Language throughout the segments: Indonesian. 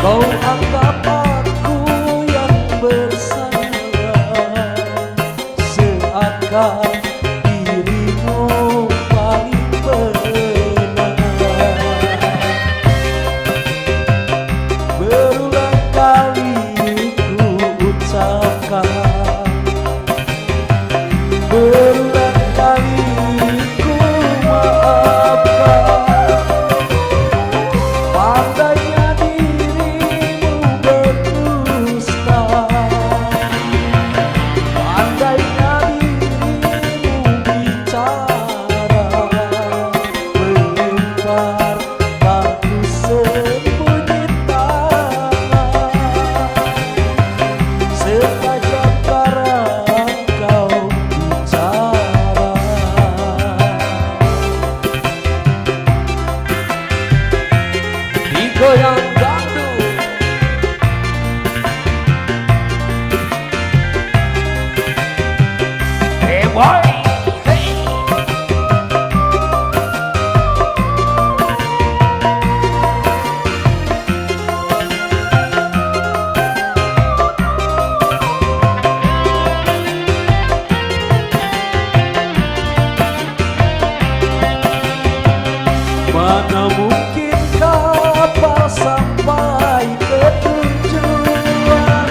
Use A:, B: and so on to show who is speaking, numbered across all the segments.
A: Kau anggap aku yang bersalah, seakan dirimu paling benar. Berulang kali ku ucapkan, berulang kali ku maafkan. Pandainya dirimu berdusta, pandainya dirimu bicara, melempar batu sembunyi tangan. Setajam karang kau bicara, digoyang dangdut. Hey boy, hey. Mana mungkin kapal sampai ke tujuan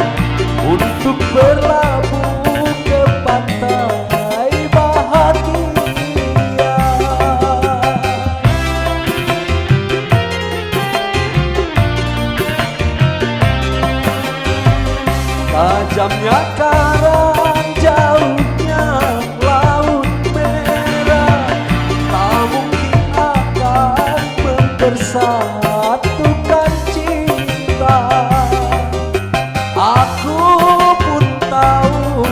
A: untuk berlabuh ke pantai bahagia. Tajamnya karang, jauhnya laut merah, tak mungkin akan mempersatukan cinta. Aku pun tahu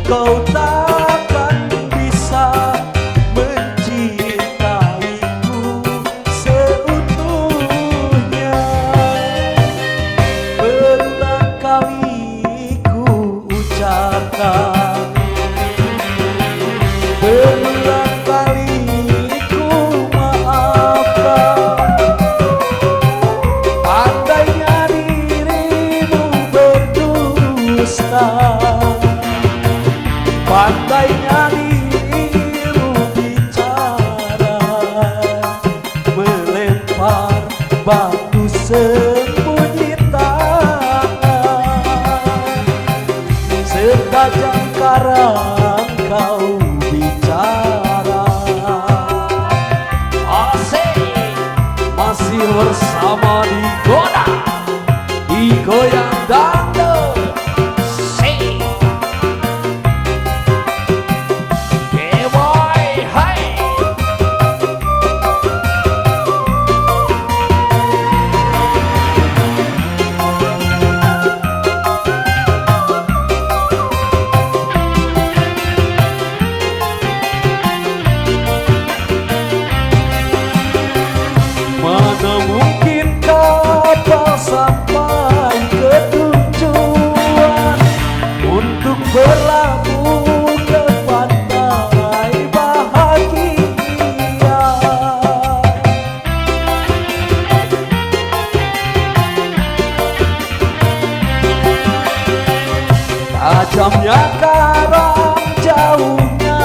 A: kau takkan bisa mencintaiku seutuhnya. Berulang kali ku ucapkan, berulang kali ku maafkan. Pandainya dirimu berdusta, pandainya dirimu bicara, melempar batu sembunyi tangan. Setajam karang kau bicara. Asik, masih bersama digoyang dangdut. Sing. Yeah boy, hey. Mana mungkin kapal sampai ke tujuan untuk berlabuh ke pantai bahagia. Tajamnya karang, jauhnya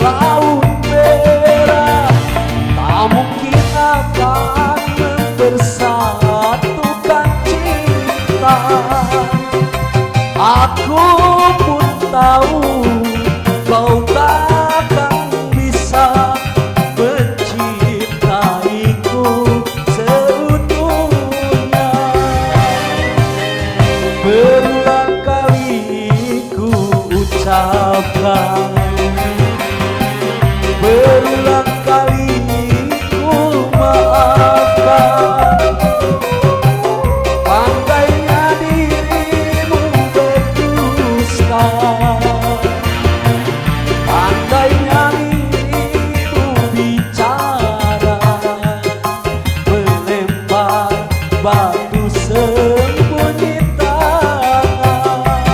A: laut merah, tak mungkin akan mempersatukan cinta. Aku pun tahu kau takkan bisa mencintaiku seutuhnya. Berulang kali ku ucapkan, berulang kali ku maafkan. Pandainya dirimu berdusta, pandainya dirimu bicara, melempar batu sembunyi tangan.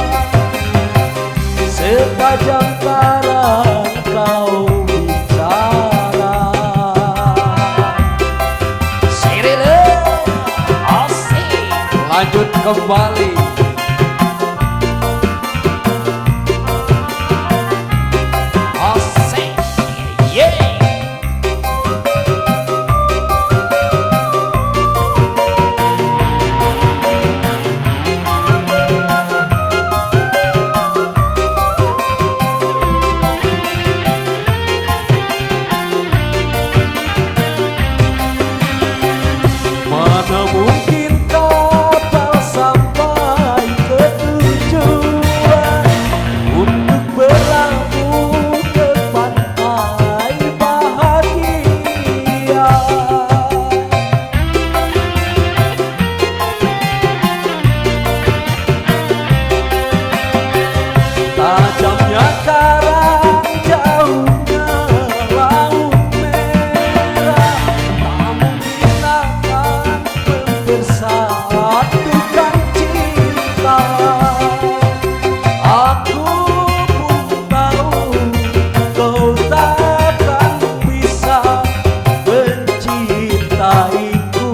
A: Setajam karang kau bicara. Sirene, asik. lanjut kembali. Asik, yeah. Mana mungkin kapal sampai ke tujuan untuk berlabuh ke pantai bahagia. Tajamnya karang, jauhnya laut merah, tak mungkin akan mempersatukan cinta. Aku pun tahu kau takkan bisa mencintaiku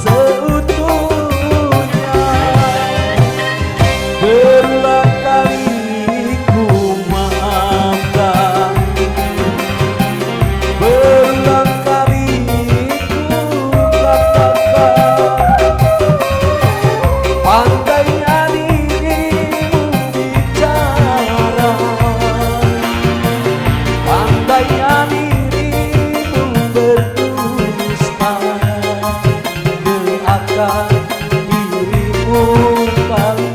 A: seutuhnya. Berulang kali ku maafkan, berulang kali ku katakan, pandainya dirimu bicara, pandainya dirimu berdusta, doakan dirimu kali